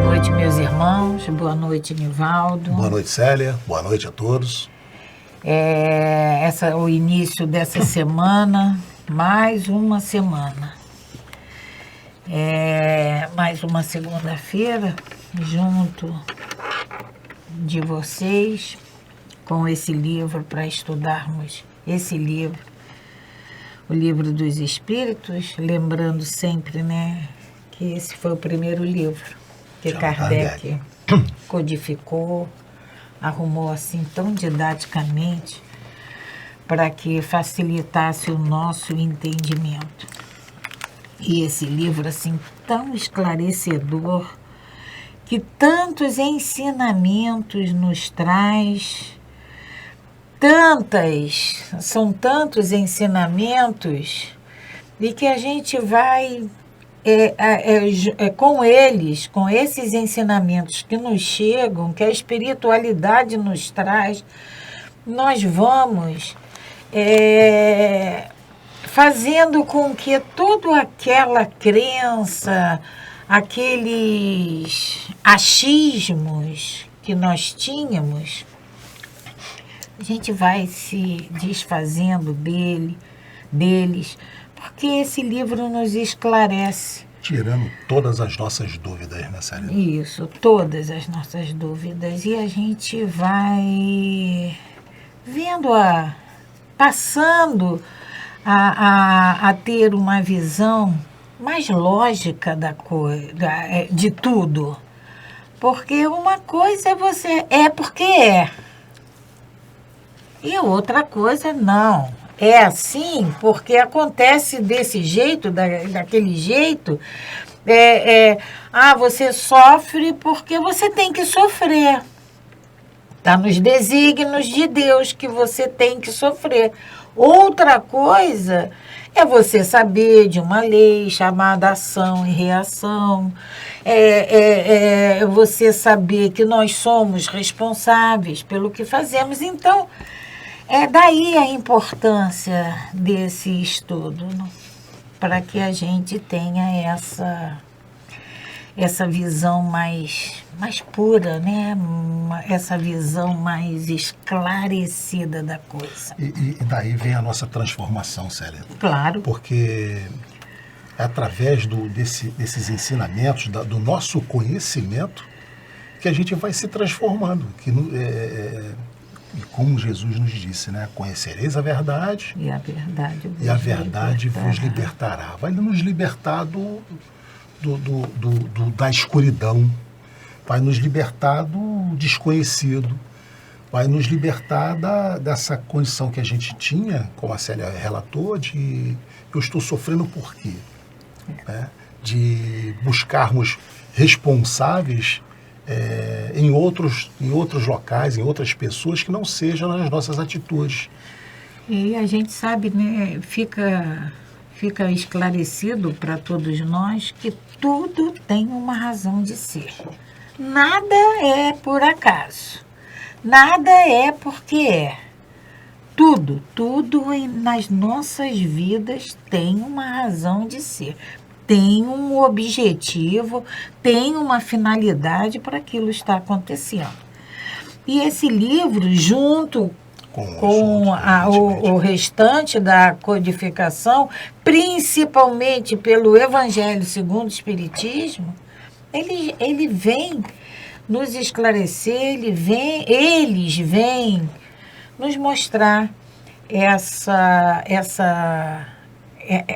noite, meus irmãos. Boa noite, Nivaldo. Boa noite, Célia. Boa noite a todos. Esse é o início dessa semana, mais uma semana. Mais uma segunda-feira, junto de vocês, com esse livro para estudarmos esse livro, o Livro dos Espíritos, lembrando sempre, né, que esse foi o primeiro livro que Kardec codificou, arrumou assim tão didaticamente para que facilitasse o nosso entendimento. E esse livro assim tão esclarecedor, que tantos ensinamentos nos traz, são tantos ensinamentos, e que a gente vai com eles, com esses ensinamentos que nos chegam, que a espiritualidade nos traz, nós vamos fazendo com que toda aquela crença, aqueles achismos que nós tínhamos, a gente vai se desfazendo deles, porque esse livro nos esclarece. Tirando todas as nossas dúvidas, né, Célia? Isso, todas as nossas dúvidas. E a gente vai vendo, passando a ter uma visão mais lógica da coisa, de tudo. Porque uma coisa é porque é. E outra coisa, não. É assim porque acontece desse jeito, daquele jeito. Você sofre porque você tem que sofrer. Está nos desígnios de Deus que você tem que sofrer. Outra coisa é você saber de uma lei chamada ação e reação. Você saber que nós somos responsáveis pelo que fazemos. Então, daí a importância desse estudo, né? Para que a gente tenha essa visão mais pura, né? Essa visão mais esclarecida da coisa. E daí vem a nossa transformação, Célia. Claro. Porque é através desses ensinamentos, do nosso conhecimento, que a gente vai se transformando. E como Jesus nos disse, né? Conhecereis a verdade. E a verdade vos libertará. Vai nos libertar da escuridão, vai nos libertar do desconhecido, vai nos libertar dessa condição que a gente tinha, como a Célia relatou, de eu estou sofrendo por quê? Né? De buscarmos responsáveis em outros locais, em outras pessoas que não sejam nas nossas atitudes. E a gente sabe, né, fica esclarecido para todos nós que tudo tem uma razão de ser. Nada é por acaso. Nada é porque é. Tudo nas nossas vidas tem uma razão de ser. Tem um objetivo, tem uma finalidade para aquilo estar acontecendo. E esse livro, junto com o restante da codificação, principalmente pelo Evangelho segundo o Espiritismo, ele vem nos esclarecer, eles vêm nos mostrar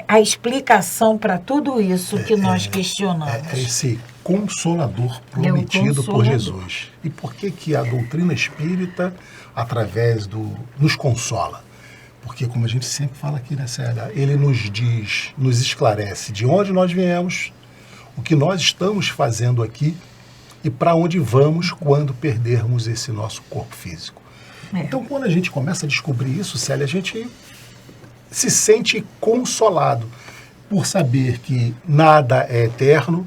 a explicação para tudo isso que nós questionamos. Esse Consolador prometido por Jesus. E por que a doutrina espírita, através nos consola? Porque, como a gente sempre fala aqui, né, Célia, ele nos esclarece de onde nós viemos, o que nós estamos fazendo aqui e para onde vamos quando perdermos esse nosso corpo físico. Então, quando a gente começa a descobrir isso, Célia, a gente se sente consolado por saber que nada é eterno,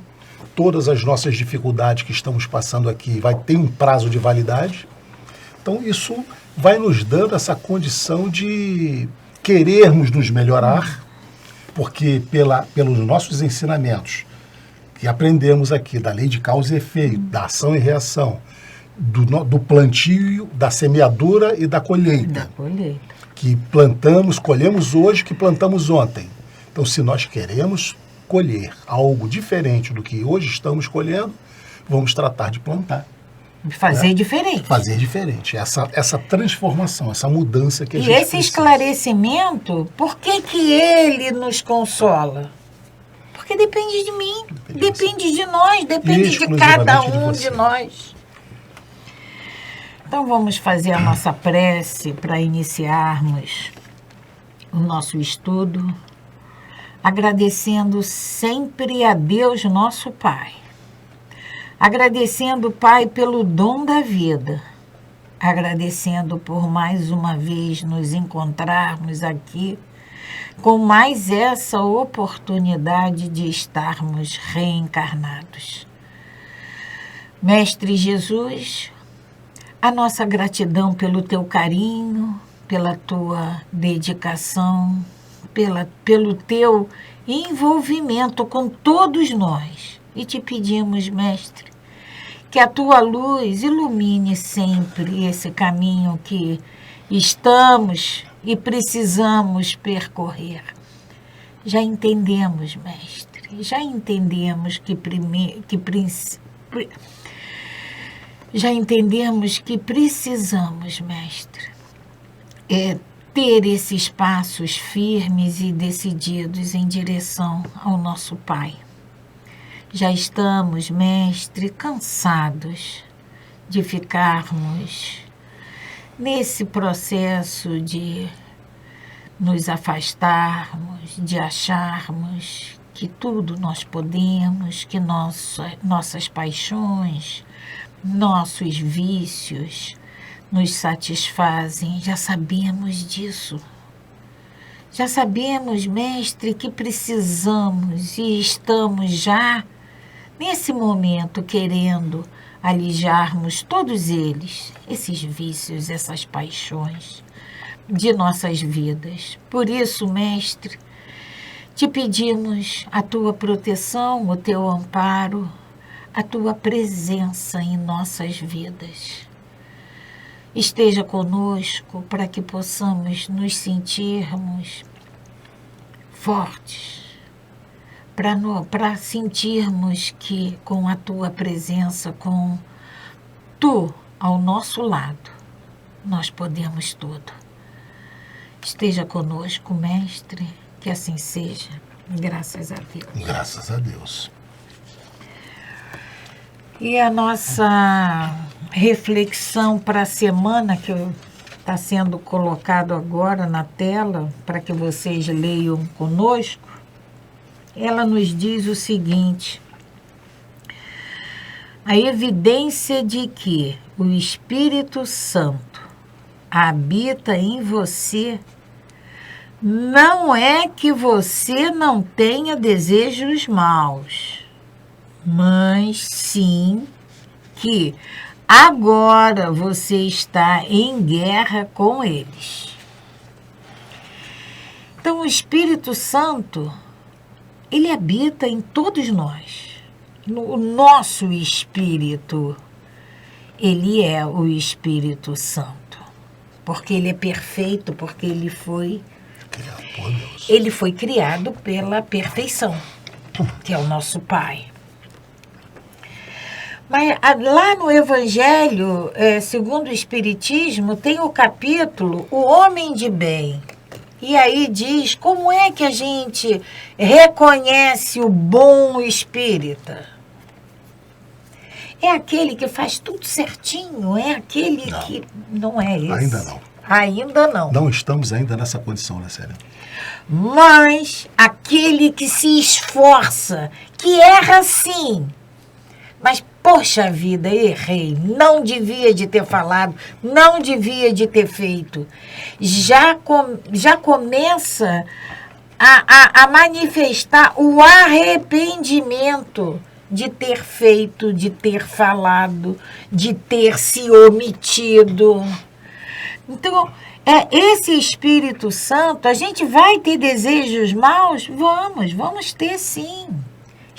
todas as nossas dificuldades que estamos passando aqui vai ter um prazo de validade. Então, isso vai nos dando condição de querermos nos melhorar, porque pelos nossos ensinamentos, que aprendemos aqui da lei de causa e efeito, da ação e reação, do plantio, da semeadura e da colheita. Da colheita. Que plantamos, colhemos hoje, que plantamos ontem. Então, se nós queremos colher algo diferente do que hoje estamos colhendo, vamos tratar de plantar. Fazer diferente. Fazer diferente. Essa transformação, essa mudança que a gente esse precisa. Esclarecimento, por que que ele nos consola? Porque depende de mim, depende de nós, depende de cada um de nós. Então vamos fazer a nossa prece para iniciarmos o nosso estudo, agradecendo sempre a Deus, nosso Pai. Agradecendo, Pai, pelo dom da vida. Agradecendo por mais uma vez nos encontrarmos aqui, com mais essa oportunidade de estarmos reencarnados. Mestre Jesus, a nossa gratidão pelo teu carinho, pela tua dedicação, pelo teu envolvimento com todos nós. E te pedimos, Mestre, que a tua luz ilumine sempre esse caminho que estamos e precisamos percorrer. Já entendemos, Mestre, já entendemos que precisamos, Mestre, ter esses passos firmes e decididos em direção ao nosso Pai. Já estamos, Mestre, cansados de ficarmos nesse processo de nos afastarmos, de acharmos que tudo nós podemos, que nossas paixões, nossos vícios nos satisfazem. Já sabemos disso. Já sabemos, Mestre, que precisamos e estamos já nesse momento querendo alijarmos todos eles, esses vícios, essas paixões de nossas vidas. Por isso, Mestre, te pedimos a tua proteção, o teu amparo, a tua presença em nossas vidas. Esteja conosco para que possamos nos sentirmos fortes, para sentirmos que com a tua presença, com tu ao nosso lado, nós podemos tudo. Esteja conosco, Mestre, que assim seja. Graças a Deus. Graças a Deus. E a nossa reflexão para a semana, que está sendo colocado agora na tela, para que vocês leiam conosco, ela nos diz o seguinte: a evidência de que o Espírito Santo habita em você não é que você não tenha desejos maus, mas sim que agora você está em guerra com eles. Então, o Espírito Santo, ele habita em todos nós. O nosso espírito, ele é o Espírito Santo. Porque ele é perfeito, porque ele foi criado pela perfeição, que é o nosso Pai. Mas lá no Evangelho, segundo o Espiritismo, tem o capítulo O Homem de Bem. E aí diz como é que a gente reconhece o bom espírita. É aquele que faz tudo certinho, é aquele que... Não é esse. Ainda não. Ainda não. Não estamos ainda nessa condição, né, Célia? Mas aquele que se esforça, que erra sim, mas, poxa vida, errei, não devia de ter falado, não devia de ter feito. Já começa a manifestar o arrependimento de ter feito, de ter falado, de ter se omitido. Então, esse Espírito Santo, a gente vai ter desejos maus? Vamos ter sim.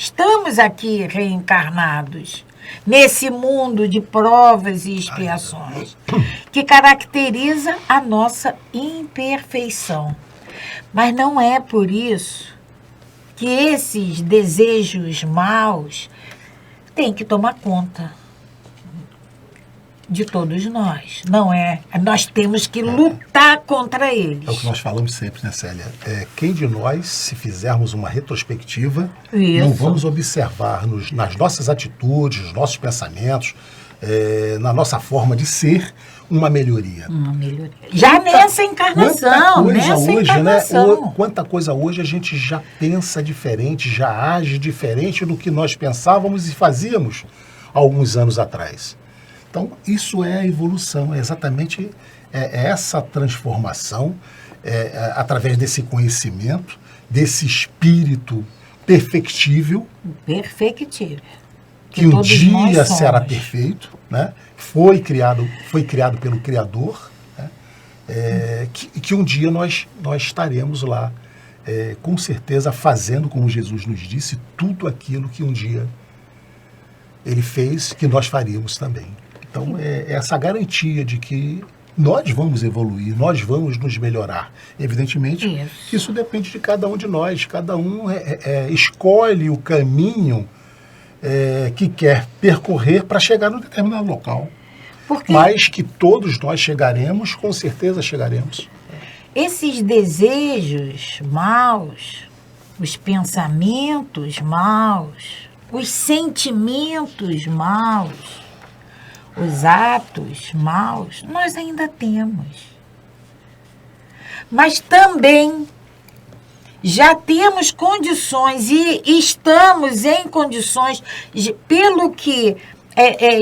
Estamos aqui reencarnados, nesse mundo de provas e expiações, que caracteriza a nossa imperfeição. Mas não é por isso que esses desejos maus têm que tomar conta de todos nós. Não é? Nós temos que lutar contra eles. É o que nós falamos sempre, né, Célia? Quem de nós, se fizermos uma retrospectiva, Isso. não vamos observar nas nossas atitudes, nos nossos pensamentos, na nossa forma de ser, uma melhoria. Uma melhoria. Já nessa encarnação, Quanta coisa hoje a gente já pensa diferente, já age diferente do que nós pensávamos e fazíamos há alguns anos atrás. Então, isso é a evolução, é exatamente essa transformação, através desse conhecimento, desse espírito perfectível. Perfectível. Que um dia será perfeito, né? Foi criado pelo Criador, né? Que um dia nós estaremos lá, com certeza, fazendo, como Jesus nos disse, tudo aquilo que um dia Ele fez, que nós faríamos também. Então, essa garantia de que nós vamos evoluir, nós vamos nos melhorar. Evidentemente, isso depende de cada um de nós. Cada um escolhe o caminho que quer percorrer para chegar num determinado local. Mas que todos nós chegaremos, com certeza chegaremos. Esses desejos maus, os pensamentos maus, os sentimentos maus, os atos maus, nós ainda temos. Mas também já temos condições e estamos em condições, pelo que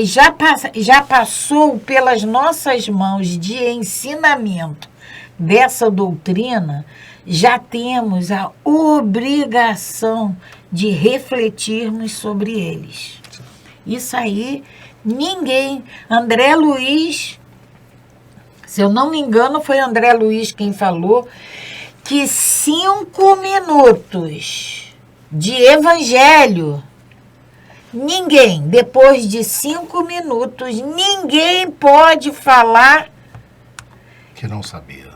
já passou pelas nossas mãos de ensinamento dessa doutrina, já temos a obrigação de refletirmos sobre eles. Isso aí, ninguém... André Luiz, se eu não me engano, foi André Luiz quem falou que 5 minutos de evangelho, ninguém, depois de 5 minutos, ninguém pode falar que não sabia.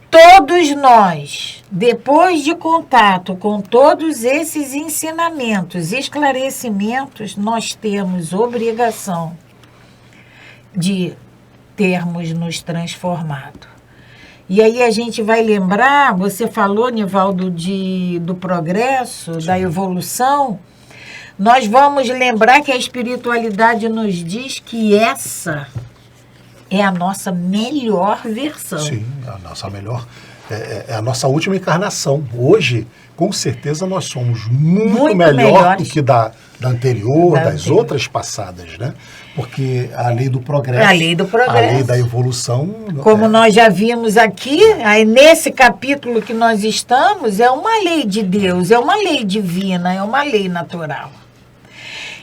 Todos nós, depois de contato com todos esses ensinamentos, esclarecimentos, nós temos obrigação de termos nos transformado. E aí a gente vai lembrar, você falou, Nivaldo, do progresso, da evolução. Nós vamos lembrar que a espiritualidade nos diz que essa é a nossa melhor versão. Sim, a nossa melhor, é a nossa última encarnação. Hoje, com certeza, nós somos muito melhor do que da anterior, das outras passadas, né? Porque a lei do progresso, a lei da evolução... Como nós já vimos aqui, aí nesse capítulo que nós estamos, é uma lei de Deus, é uma lei divina, é uma lei natural.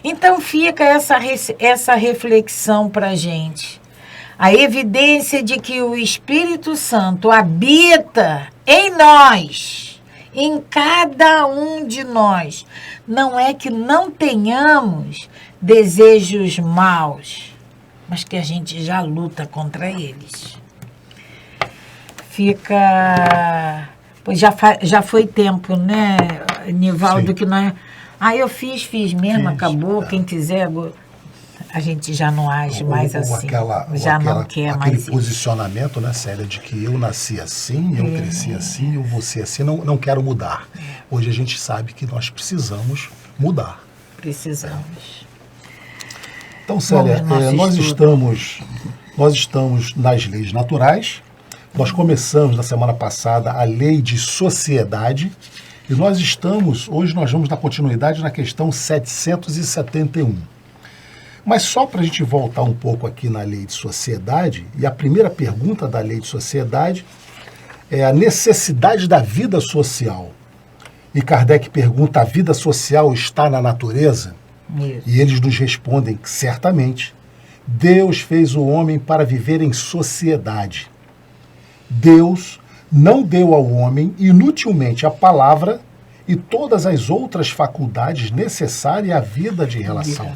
Então fica essa reflexão para a gente. A evidência de que o Espírito Santo habita em nós, em cada um de nós. Não é que não tenhamos desejos maus, mas que a gente já luta contra eles. Fica... Pois já foi tempo, né, Nivaldo, que nós... eu fiz mesmo, acabou, quem quiser... A gente já não age mais assim, não quer mais isso. Aquele posicionamento, né, Célia, de que eu nasci assim, eu cresci assim, eu vou ser assim, não quero mudar. Hoje a gente sabe que nós precisamos mudar. Precisamos. Então, Célia, nós estamos nas leis naturais. Nós começamos na semana passada a lei de sociedade e hoje nós vamos dar continuidade na questão 771. Mas só para a gente voltar um pouco aqui na lei de sociedade, e a primeira pergunta da lei de sociedade é a necessidade da vida social. E Kardec pergunta, a vida social está na natureza? Isso. E eles nos respondem que certamente Deus fez o homem para viver em sociedade. Deus não deu ao homem inutilmente a palavra e todas as outras faculdades necessárias à vida de relação.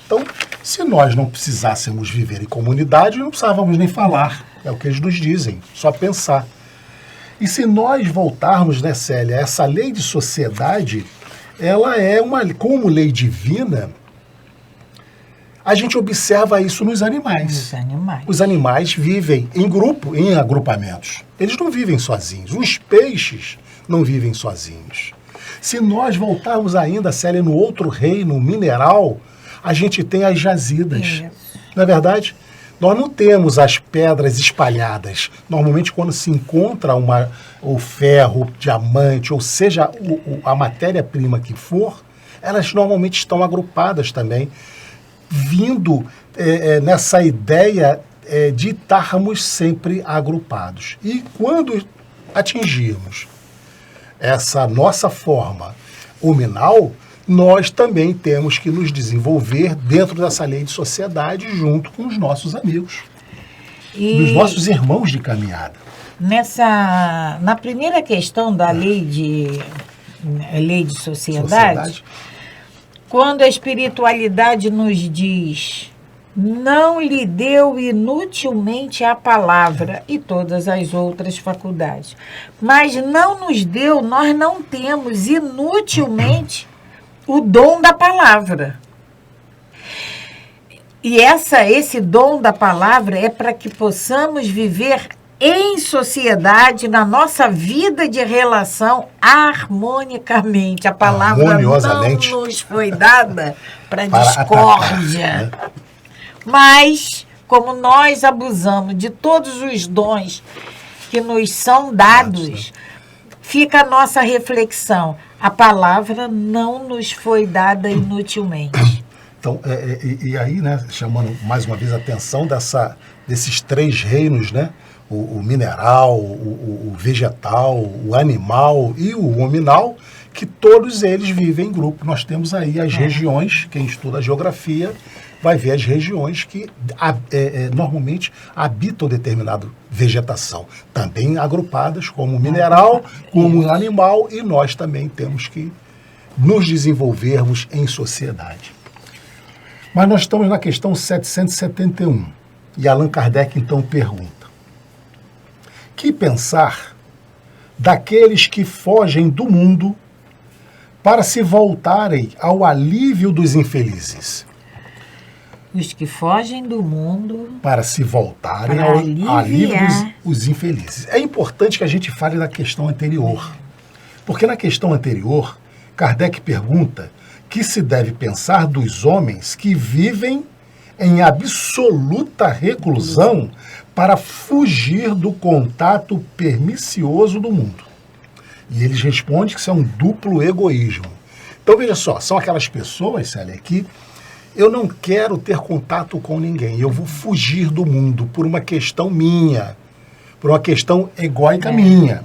Então, se nós não precisássemos viver em comunidade, não precisávamos nem falar. É o que eles nos dizem, só pensar. E se nós voltarmos, né, Célia, essa lei de sociedade, ela é como lei divina, a gente observa isso nos animais. Os animais vivem em grupo, em agrupamentos. Eles não vivem sozinhos. Os peixes não vivem sozinhos. Se nós voltarmos ainda, Célia, no outro reino mineral, a gente tem as jazidas. Isso. Não é verdade? Nós não temos as pedras espalhadas. Normalmente, quando se encontra o ferro, o diamante, ou seja, a matéria-prima que for, elas normalmente estão agrupadas também, vindo nessa ideia de estarmos sempre agrupados. E quando atingirmos essa nossa forma hominal, nós também temos que nos desenvolver dentro dessa lei de sociedade junto com os nossos amigos, os nossos irmãos de caminhada. Na primeira questão da lei de sociedade, quando a espiritualidade nos diz: não lhe deu inutilmente a palavra e todas as outras faculdades, mas não nos deu, nós não temos inutilmente o dom da palavra. E esse dom da palavra é para que possamos viver em sociedade, na nossa vida de relação, harmonicamente. A palavra não nos foi dada para discórdia. Atacar, né? Mas, como nós abusamos de todos os dons que nos são dados, fica a nossa reflexão. A palavra não nos foi dada inutilmente. Então, e aí, né, chamando mais uma vez a atenção desses três reinos, né? O mineral, o vegetal, o animal e o hominal, que todos eles vivem em grupo. Nós temos aí as regiões, quem estuda a geografia vai ver as regiões que normalmente habitam determinada vegetação, também agrupadas como mineral, como animal, e nós também temos que nos desenvolvermos em sociedade. Mas nós estamos na questão 771, e Allan Kardec então pergunta: que pensar daqueles que fogem do mundo para se voltarem ao alívio dos infelizes? Os que fogem do mundo para se voltarem ao alívio dos infelizes. É importante que a gente fale da questão anterior, porque na questão anterior, Kardec pergunta que se deve pensar dos homens que vivem em absoluta reclusão para fugir do contato pernicioso do mundo. E eles respondem que isso é um duplo egoísmo. Então, veja só, são aquelas pessoas, Célia, que eu não quero ter contato com ninguém, eu vou fugir do mundo por uma questão minha, por uma questão egóica minha.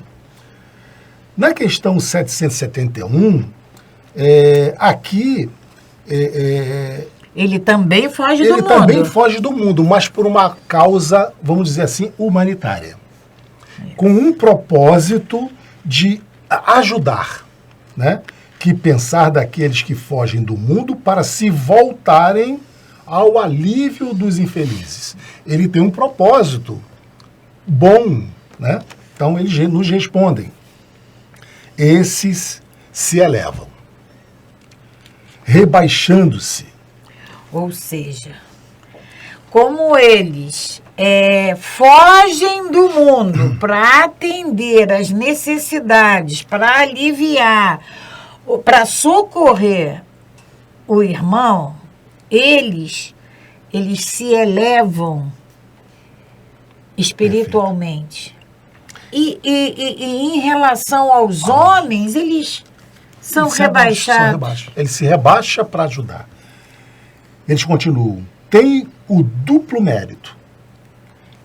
Na questão 771, aqui... ele também foge do mundo. Ele também foge do mundo, mas por uma causa, vamos dizer assim, humanitária. Com um propósito de ajudar, né? Que pensar daqueles que fogem do mundo para se voltarem ao alívio dos infelizes. Ele tem um propósito bom, né? Então eles nos respondem: esses se elevam, rebaixando-se. Ou seja, como eles fogem do mundo para atender às necessidades, para aliviar, para socorrer o irmão, eles se elevam espiritualmente. E em relação aos homens, eles são rebaixados. Ele se rebaixa para ajudar. Eles continuam. Tem o duplo mérito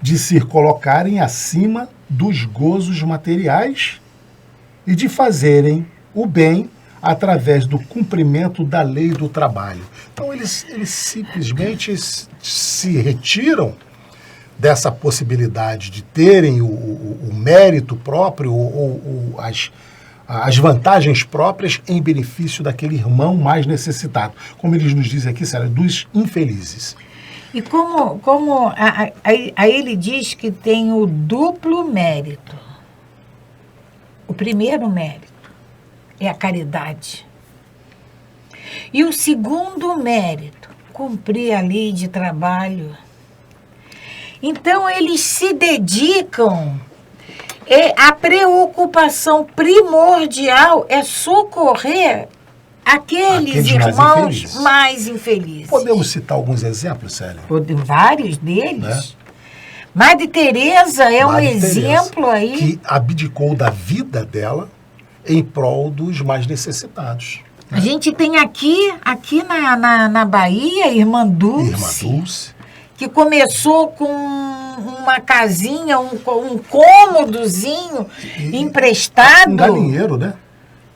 de se colocarem acima dos gozos materiais e de fazerem o bem através do cumprimento da lei do trabalho. Então, eles simplesmente se retiram dessa possibilidade de terem o mérito próprio ou as vantagens próprias em benefício daquele irmão mais necessitado. Como eles nos dizem aqui, Célia, dos infelizes. E aí ele diz que tem o duplo mérito. O primeiro mérito é a caridade. E o segundo mérito, cumprir a lei de trabalho. Então, eles se dedicam. A preocupação primordial é socorrer aqueles irmãos mais infelizes. Podemos citar alguns exemplos, Célia? Vários deles. Né? Madre Teresa é um exemplo aí. Que abdicou da vida dela em prol dos mais necessitados. A gente tem aqui na Bahia, a Irmã Dulce, que começou com uma casinha, um cômodozinho emprestado. Um galinheiro, né?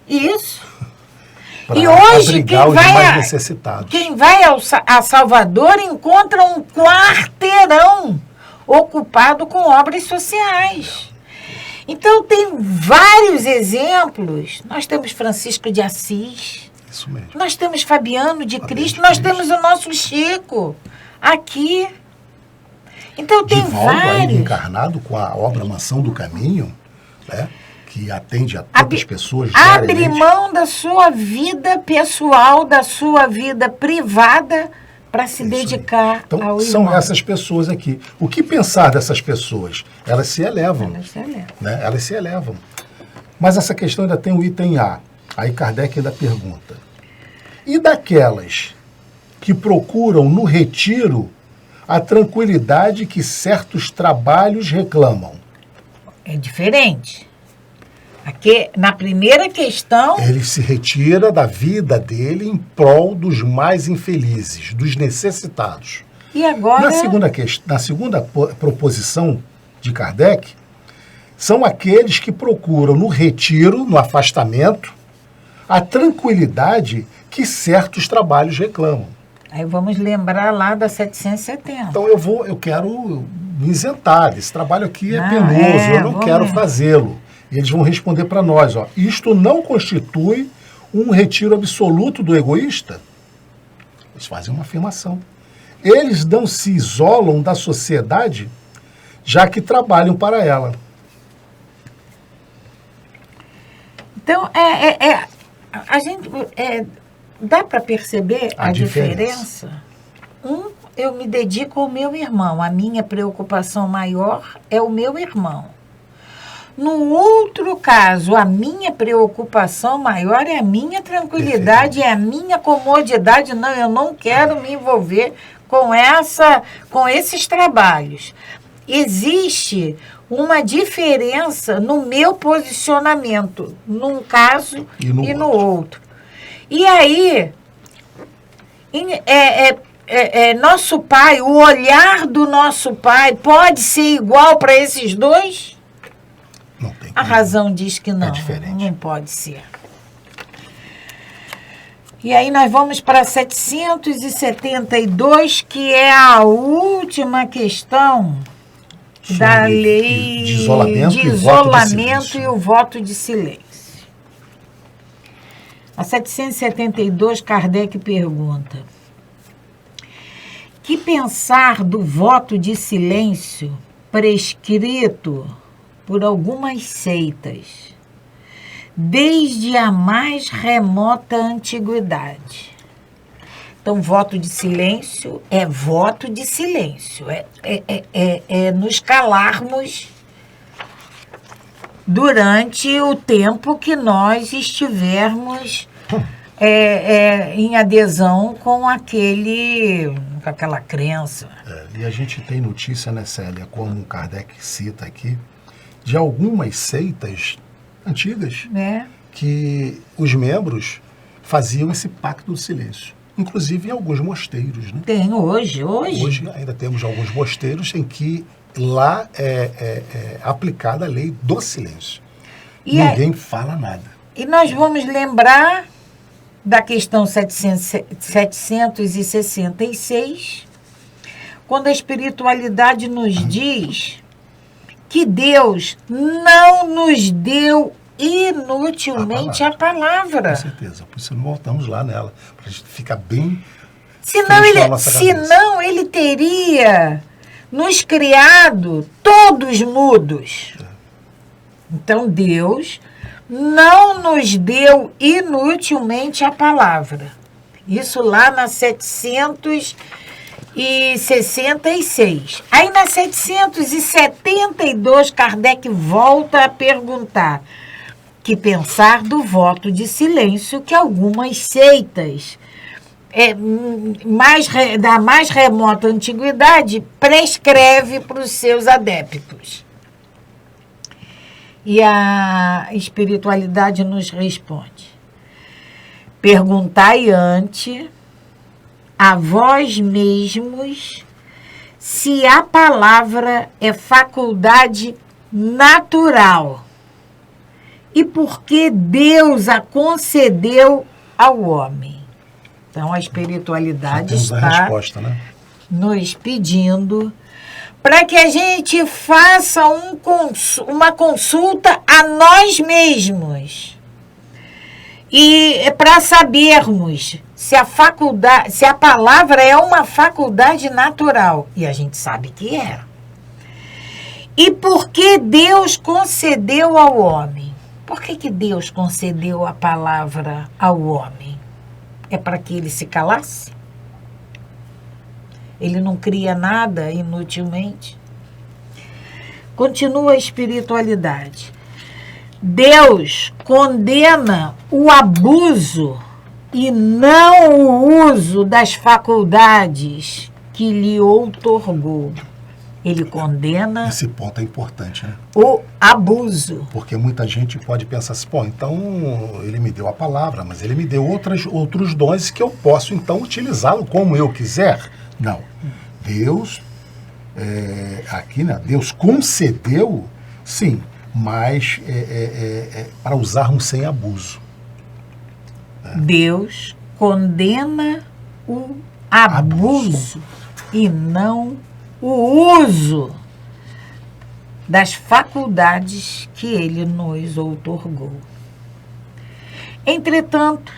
Isso. E hoje quem vai a Salvador encontra um quarteirão ocupado com obras sociais. Então, tem vários exemplos. Nós temos Francisco de Assis. Isso mesmo. Nós temos Fabiano de Cristo. Nós temos o nosso Chico aqui. Então, tem vários. Encarnado com a obra Mansão do Caminho, né? Que atende a tantas pessoas diariamente. Abre mão da sua vida pessoal, da sua vida privada, para se dedicar então, ao são irmão. Essas pessoas aqui. O que pensar dessas pessoas? Elas se elevam. Né? Elas se elevam. Mas essa questão ainda tem o item A. Aí Kardec ainda pergunta. E daquelas que procuram no retiro a tranquilidade que certos trabalhos reclamam? É diferente. Aqui, na primeira questão... Ele se retira da vida dele em prol dos mais infelizes, dos necessitados. E agora... Na segunda proposição de Kardec, são aqueles que procuram no retiro, no afastamento, a tranquilidade que certos trabalhos reclamam. Aí vamos lembrar lá da 770. Então eu quero me isentar. Esse trabalho aqui é penoso, eu não quero fazê-lo. E eles vão responder para nós, ó, isto não constitui um retiro absoluto do egoísta? Eles fazem uma afirmação. Eles não se isolam da sociedade, já que trabalham para ela. Então, a gente dá para perceber a diferença? Eu me dedico ao meu irmão. A minha preocupação maior é o meu irmão. No outro caso, a minha preocupação maior é a minha tranquilidade, é a minha comodidade. Não, eu não quero me envolver com esses trabalhos. Existe uma diferença no meu posicionamento, num caso e no outro. E aí, nosso pai, o olhar do nosso pai pode ser igual para esses dois? Não tem. A razão diz que não, não pode ser. E aí nós vamos para 772, que é a última questão da lei de isolamento, e o voto de silêncio. A 772, Kardec pergunta: que pensar do voto de silêncio prescrito por algumas seitas, desde a mais remota antiguidade? Então, voto de silêncio é voto de silêncio. É nos calarmos durante o tempo que nós estivermos em adesão com aquela crença. E a gente tem notícia, né, Célia, como Kardec cita aqui, de algumas seitas antigas que os membros faziam esse pacto do silêncio. Inclusive em alguns mosteiros. Né? Tem hoje. Hoje ainda temos alguns mosteiros em que lá é aplicada a lei do silêncio. Ninguém fala nada. E nós vamos lembrar da questão 766, quando a espiritualidade nos diz que Deus não nos deu inutilmente a palavra. Com certeza. Por isso não voltamos lá nela. Para a gente ficar bem... Senão ele teria nos criado todos mudos. Então Deus não nos deu inutilmente a palavra. Isso lá na 766. Aí na 772, Kardec volta a perguntar: que pensar do voto de silêncio que algumas seitas da mais remota antiguidade prescreve para os seus adeptos? E a espiritualidade nos responde: perguntai ante a vós mesmos se a palavra é faculdade natural e por que Deus a concedeu ao homem. Então, a espiritualidade está a resposta, né? Nos pedindo para que a gente faça uma consulta a nós mesmos. E para sabermos se a palavra é uma faculdade natural. E a gente sabe que é. E por que Deus concedeu ao homem? Por que Deus concedeu a palavra ao homem? É para que ele se calasse? Ele não cria nada inutilmente? Continua a espiritualidade. Deus condena o abuso e não o uso das faculdades que lhe outorgou. Ele condena... Esse ponto é importante, né? O abuso. Porque muita gente pode pensar assim, pô, então ele me deu a palavra, mas ele me deu outros dons que eu posso, então, utilizá-lo como eu quiser. Não. Deus, aqui, né? Deus concedeu, sim, mas para usarmos sem abuso. Deus condena o abuso e não o uso das faculdades que ele nos outorgou. Entretanto,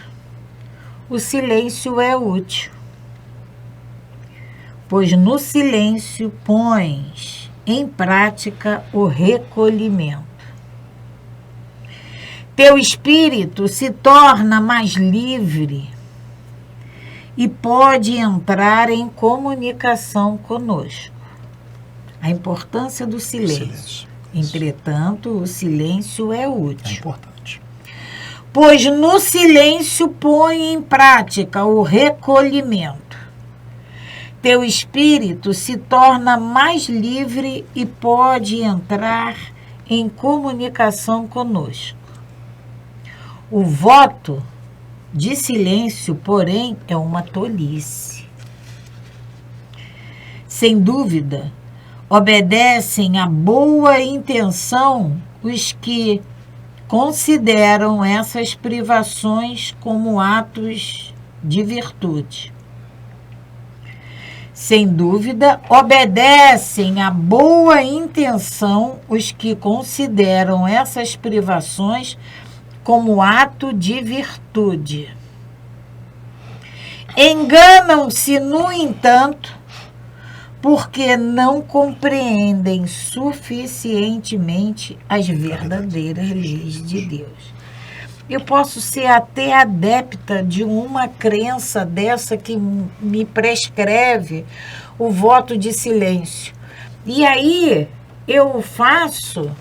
o silêncio é útil, pois no silêncio pões em prática o recolhimento. Teu espírito se torna mais livre e pode entrar em comunicação conosco. A importância do silêncio. Entretanto, o silêncio é útil. É importante. Pois no silêncio põe em prática o recolhimento. Teu espírito se torna mais livre e pode entrar em comunicação conosco. O voto de silêncio, porém, é uma tolice. Sem dúvida, obedecem à boa intenção os que consideram essas privações como atos de virtude. Sem dúvida, obedecem à boa intenção os que consideram essas privações como ato de virtude. Enganam-se, no entanto, porque não compreendem suficientemente as verdadeiras leis de Deus. Eu posso ser até adepta de uma crença dessa que me prescreve o voto de silêncio. E aí eu faço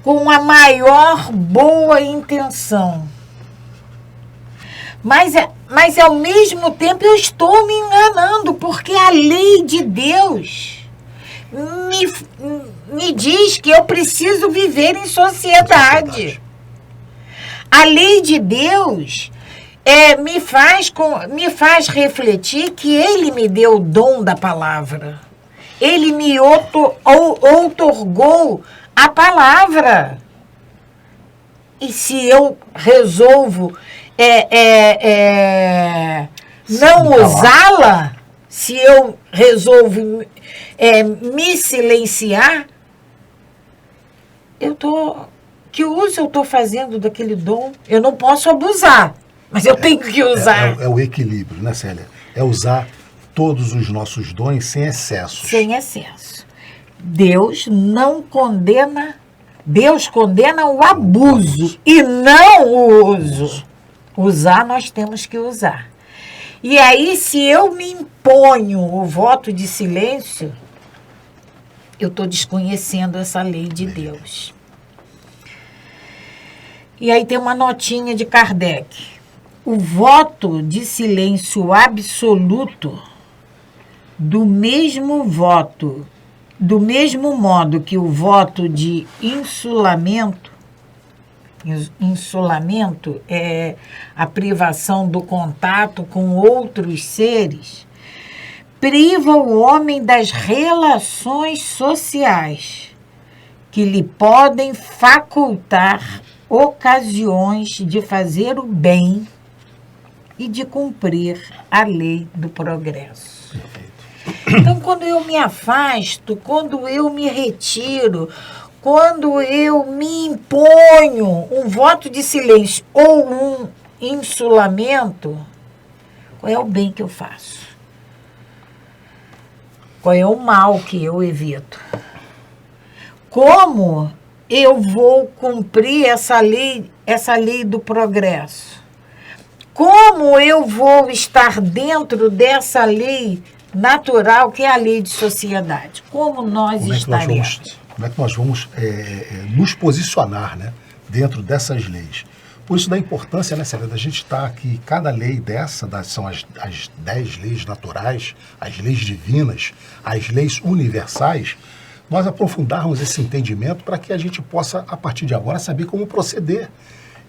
com a maior boa intenção. Mas ao mesmo tempo eu estou me enganando, porque a lei de Deus me diz que eu preciso viver em sociedade. A lei de Deus me faz refletir que Ele me deu o dom da palavra. Ele me outorgou a palavra. E se eu resolvo não usá-la, se eu resolvo me silenciar, eu estou Que uso eu estou fazendo daquele dom? Eu não posso abusar, mas eu tenho que usar. É o equilíbrio, né, Célia? É usar todos os nossos dons sem excessos. Sem excesso. Deus não condena, Deus condena o abuso e não o uso. Usar, nós temos que usar. E aí, se eu me imponho o voto de silêncio, eu estou desconhecendo essa lei de Deus. E aí tem uma notinha de Kardec. O voto de silêncio absoluto, do mesmo modo que o voto de insulamento é a privação do contato com outros seres, priva o homem das relações sociais que lhe podem facultar ocasiões de fazer o bem e de cumprir a lei do progresso. Então, quando eu me afasto, quando eu me retiro, quando eu me imponho um voto de silêncio ou um insulamento, qual é o bem que eu faço? Qual é o mal que eu evito? Como eu vou cumprir essa lei do progresso? Como eu vou estar dentro dessa lei natural, que é a lei de sociedade? Como nós estaremos? Como é que nós vamos nos posicionar, né, dentro dessas leis? Por isso da importância, né, Célia, da gente estar aqui, cada lei são as 10 leis naturais, as leis divinas, as leis universais, nós aprofundarmos esse entendimento para que a gente possa, a partir de agora, saber como proceder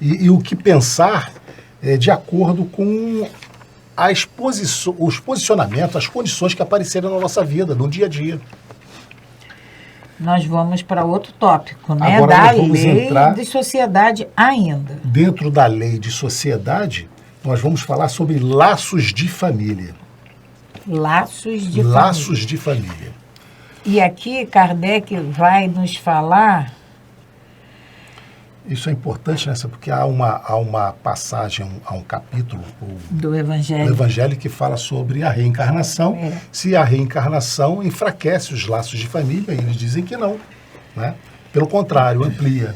e o que pensar de acordo com os posicionamentos, as condições que apareceram na nossa vida, no dia a dia. Nós vamos para outro tópico, né? Agora Da nós vamos lei entrar de sociedade ainda. Dentro da lei de sociedade, nós vamos falar sobre laços de família. Laços de Laços família. de família. E aqui Kardec vai nos falar... Isso é importante, né? Porque há uma passagem, há um capítulo do do Evangelho. Evangelho que fala sobre a reencarnação. Se a reencarnação enfraquece os laços de família, e eles dizem que não, né? Pelo contrário, amplia.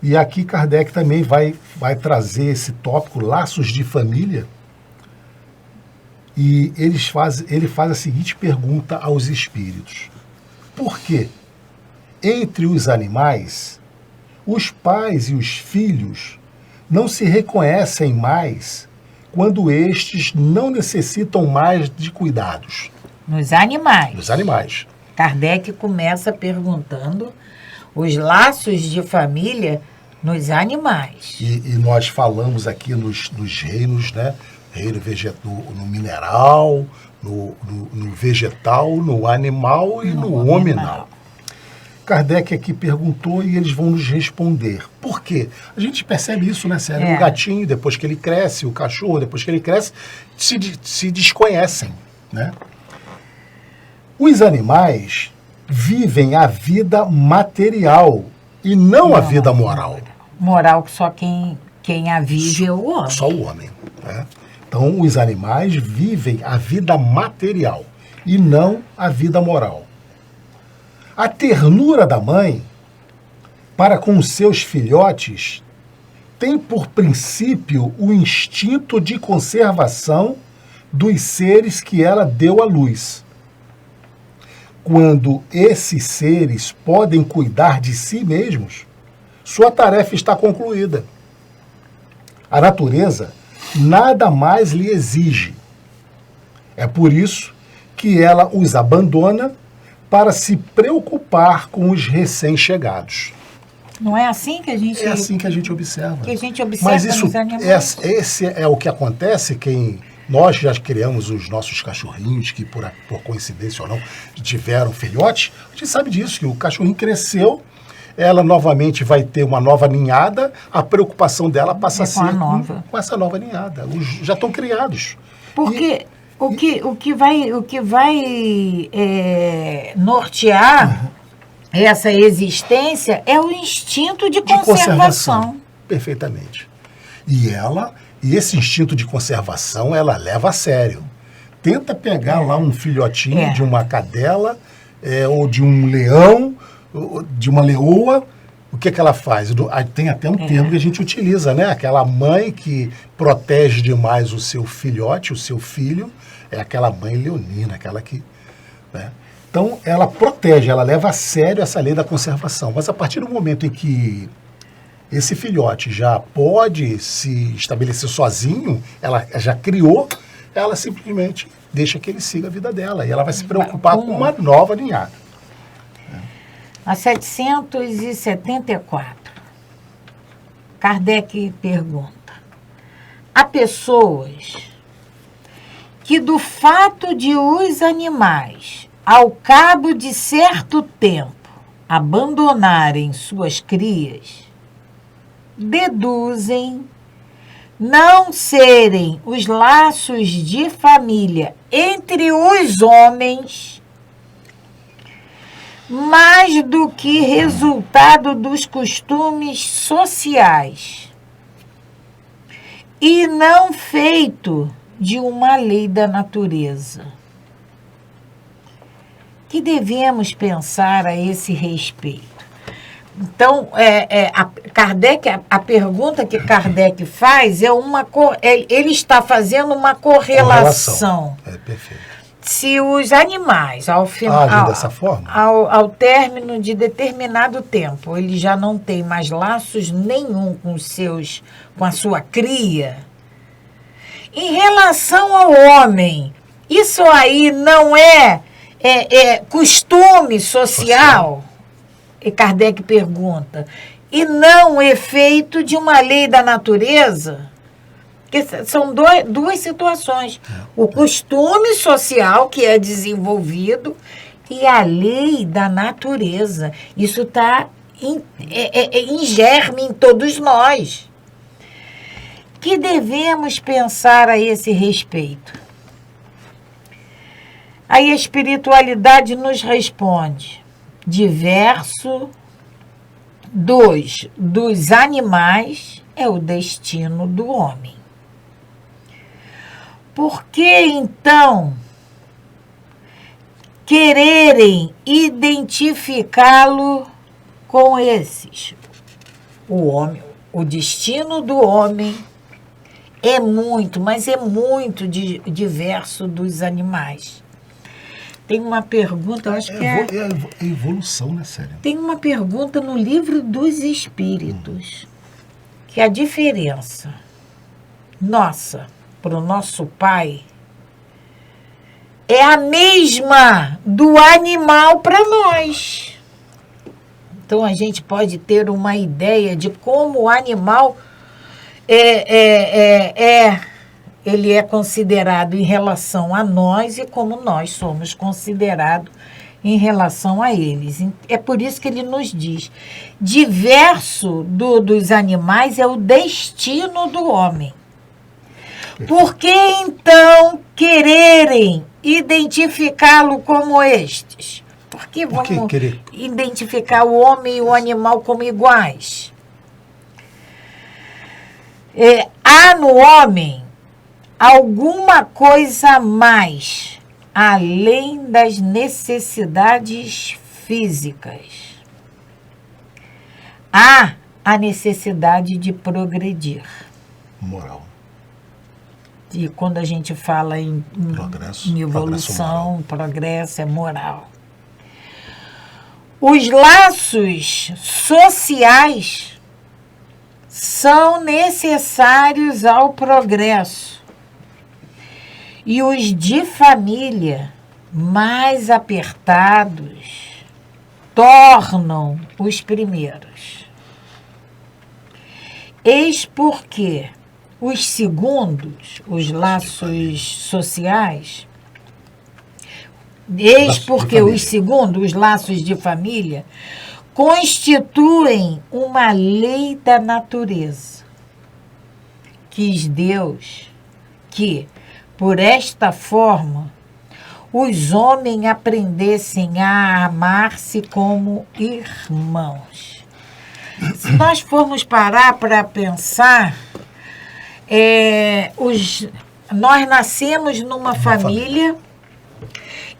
E aqui Kardec também vai trazer esse tópico, laços de família, e ele faz a seguinte pergunta aos espíritos: por que entre os animais os pais e os filhos não se reconhecem mais quando estes não necessitam mais de cuidados? Nos animais. Nos animais. Kardec começa perguntando os laços de família nos animais. E nós falamos aqui nos reinos, né? Reino no mineral, no vegetal, no animal e no hominal. Kardec aqui perguntou e eles vão nos responder. Por quê? A gente percebe isso, né, Célia? O gatinho, depois que ele cresce, o cachorro, depois que ele cresce, se desconhecem, né? Os animais vivem a vida material e não a vida moral. Moral que só quem a vive é o homem. Só o homem, né? Então, os animais vivem a vida material e não a vida moral. A ternura da mãe para com seus filhotes tem por princípio o instinto de conservação dos seres que ela deu à luz. Quando esses seres podem cuidar de si mesmos, sua tarefa está concluída. A natureza nada mais lhe exige. É por isso que ela os abandona para se preocupar com os recém-chegados. Não é assim que a gente... É assim que a gente observa. Que a gente observa. Mas isso, nos animais. esse é o que acontece nós já criamos os nossos cachorrinhos, que por coincidência ou não, tiveram filhotes. A gente sabe disso, que o cachorrinho cresceu, ela novamente vai ter uma nova ninhada, a preocupação dela passa a ser com essa nova ninhada. Já estão criados. Porque o que vai nortear essa existência é o instinto de conservação. Perfeitamente. E esse instinto de conservação, ela leva a sério. Tenta pegar lá um filhotinho de uma cadela, ou de um leão, ou de uma leoa. O que ela faz? Tem até um termo que a gente utiliza, né? Aquela mãe que protege demais o seu filhote, o seu filho, é aquela mãe leonina, aquela que... Né? Então, ela protege, ela leva a sério essa lei da conservação. Mas a partir do momento em que esse filhote já pode se estabelecer sozinho, ela já criou, ela simplesmente deixa que ele siga a vida dela. E ela vai se preocupar com uma nova ninhada. A 774, Kardec pergunta: há pessoas que do fato de os animais, ao cabo de certo tempo, abandonarem suas crias, deduzem não serem os laços de família entre os homens mais do que resultado dos costumes sociais e não feito de uma lei da natureza. Que devemos pensar a esse respeito? Então, a pergunta que Kardec faz ele está fazendo uma correlação. Perfeito. Se os animais, ao dessa forma? Ao término de determinado tempo, ele já não tem mais laços nenhum com a sua cria, em relação ao homem, isso aí não é costume social? E Kardec pergunta, e não efeito de uma lei da natureza? Porque são duas situações. O costume social que é desenvolvido e a lei da natureza. Isso está em germe em todos nós. Que devemos pensar a esse respeito? Aí a espiritualidade nos responde: diverso dos animais é o destino do homem. Por que, então, quererem identificá-lo com esses? O destino do homem é muito, mas é muito diverso dos animais. Tem uma pergunta, eu acho que é a evolução, né, Célia? Tem uma pergunta no Livro dos Espíritos, que a diferença nossa para o nosso pai é a mesma do animal para nós. Então, a gente pode ter uma ideia de como o animal ele é considerado em relação a nós e como nós somos considerados em relação a eles. É por isso que ele nos diz: diverso dos animais é o destino do homem. Por que, então, quererem identificá-lo como estes? Por que vamos identificar o homem e o animal como iguais? Há no homem alguma coisa a mais, além das necessidades físicas. Há a necessidade de progredir. Moral. E quando a gente fala em evolução, progresso é moral. Os laços sociais são necessários ao progresso. E os de família mais apertados tornam os primeiros. Eis porque os segundos, os laços sociais, os segundos, os laços de família, constituem uma lei da natureza. Quis Deus que, por esta forma, os homens aprendessem a amar-se como irmãos. Se nós formos parar para pensar, nós nascemos numa família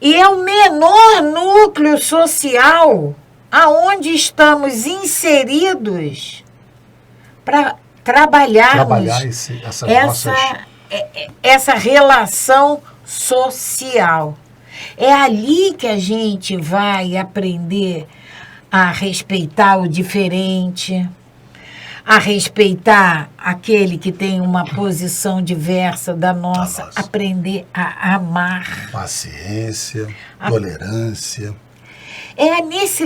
e é o menor núcleo social aonde estamos inseridos para trabalharmos essa relação social. É ali que a gente vai aprender a respeitar o diferente, a respeitar aquele que tem uma posição diversa da nossa, aprender a amar. Paciência, tolerância. É nesse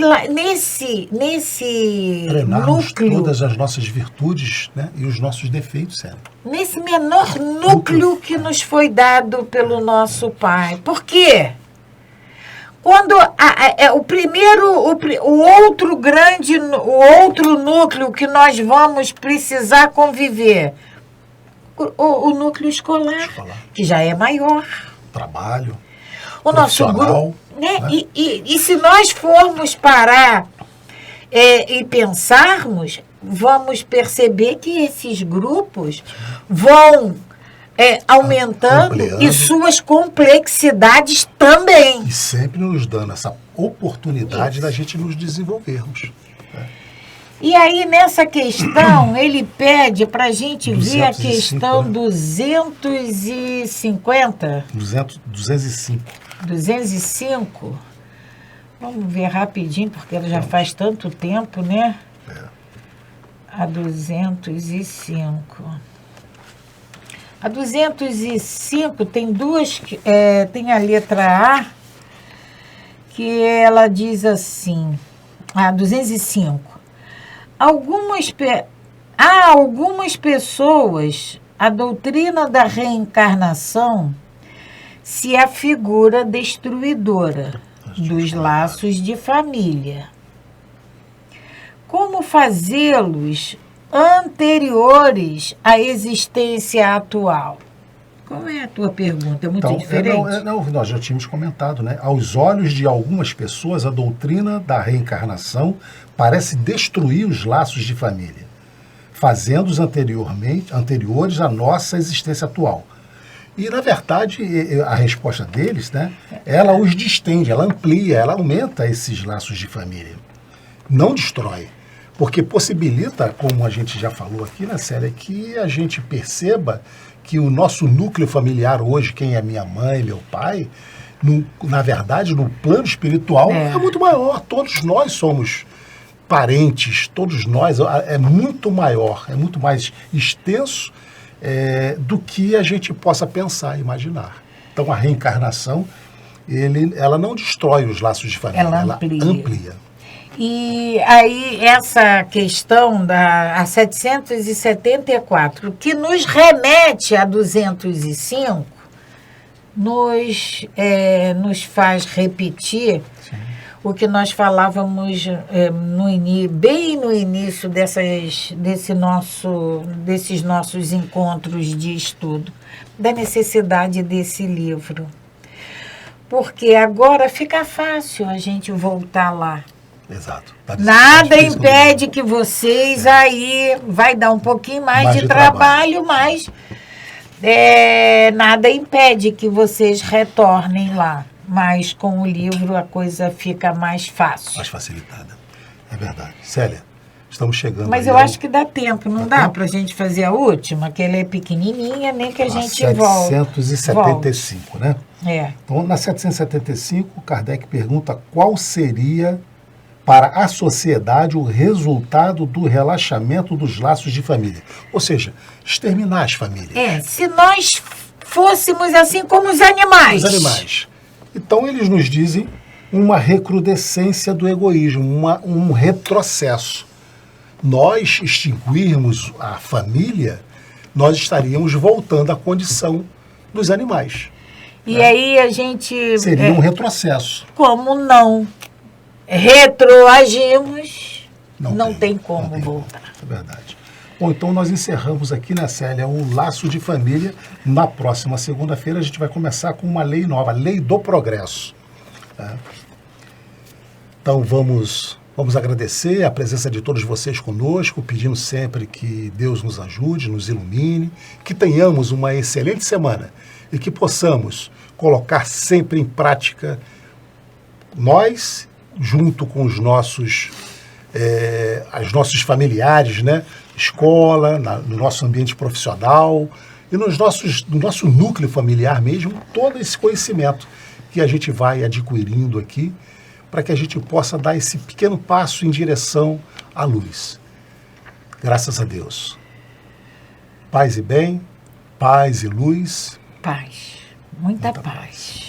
treinarmos núcleo, todas as nossas virtudes, né, e os nossos defeitos, sério. Nesse menor núcleo que nos foi dado pelo nosso Pai. Por quê? Quando o outro núcleo que nós vamos precisar conviver, o núcleo escolar, que já é maior. Trabalho, o nosso grupo, né? E se nós formos parar e pensarmos, vamos perceber que esses grupos vão aumentando ampliando, e suas complexidades também. E sempre nos dando essa oportunidade da gente nos desenvolvermos. Né? E aí, nessa questão, ele pede para a gente ver a questão 250. 205. 205. Vamos ver rapidinho, porque ela já faz tanto tempo, né? A 205. A 205 tem duas, tem a letra A, que ela diz assim, a 205. Há algumas pessoas, a doutrina da reencarnação se afigura destruidora dos laços de família. Como fazê-los anteriores à existência atual? Qual é a tua pergunta? É muito diferente? Nós já tínhamos comentado, né? Aos olhos de algumas pessoas, a doutrina da reencarnação parece destruir os laços de família, fazendo-os anteriores à nossa existência atual. E, na verdade, a resposta deles, né? Ela os distende, ela amplia, ela aumenta esses laços de família. Não destrói. Porque possibilita, como a gente já falou aqui na série, que a gente perceba que o nosso núcleo familiar hoje, quem é minha mãe, meu pai, na verdade, no plano espiritual, é muito maior. Todos nós somos parentes, todos nós, é muito maior, é muito mais extenso do que a gente possa pensar e imaginar. Então, a reencarnação, ela não destrói os laços de família, ela amplia. E aí, essa questão a 774, que nos remete a 205, nos faz repetir o que nós falávamos bem no início desses nossos encontros de estudo, da necessidade desse livro. Porque agora fica fácil a gente voltar lá. Exato. Nada impede que vocês aí vai dar um pouquinho mais de trabalho, mas nada impede que vocês retornem lá. Mas com o livro a coisa fica mais fácil. Mais facilitada. É verdade. Célia, estamos chegando. Mas eu acho que dá tempo, não dá para a gente fazer a última, que ela é pequenininha, nem que a gente 775, volta. né? Então, na 775, Kardec pergunta qual seria para a sociedade o resultado do relaxamento dos laços de família. Ou seja, exterminar as famílias. Se nós fôssemos assim como os animais. Os animais. Então, eles nos dizem uma recrudescência do egoísmo, um retrocesso. Nós extinguirmos a família, nós estaríamos voltando à condição dos animais. E aí a gente... Seria um retrocesso. Como não retroagimos, não tem como voltar. É verdade. ou então nós encerramos aqui, né, Célia, o Laço de Família. Na próxima segunda-feira a gente vai começar com uma lei nova, a Lei do Progresso. Tá? Então vamos agradecer a presença de todos vocês conosco, pedindo sempre que Deus nos ajude, nos ilumine, que tenhamos uma excelente semana e que possamos colocar sempre em prática nós, junto com os nossos familiares, né? Escola, no nosso ambiente profissional e no nosso núcleo familiar mesmo, todo esse conhecimento que a gente vai adquirindo aqui para que a gente possa dar esse pequeno passo em direção à luz. Graças a Deus. Paz e bem, paz e luz. Paz, muita paz.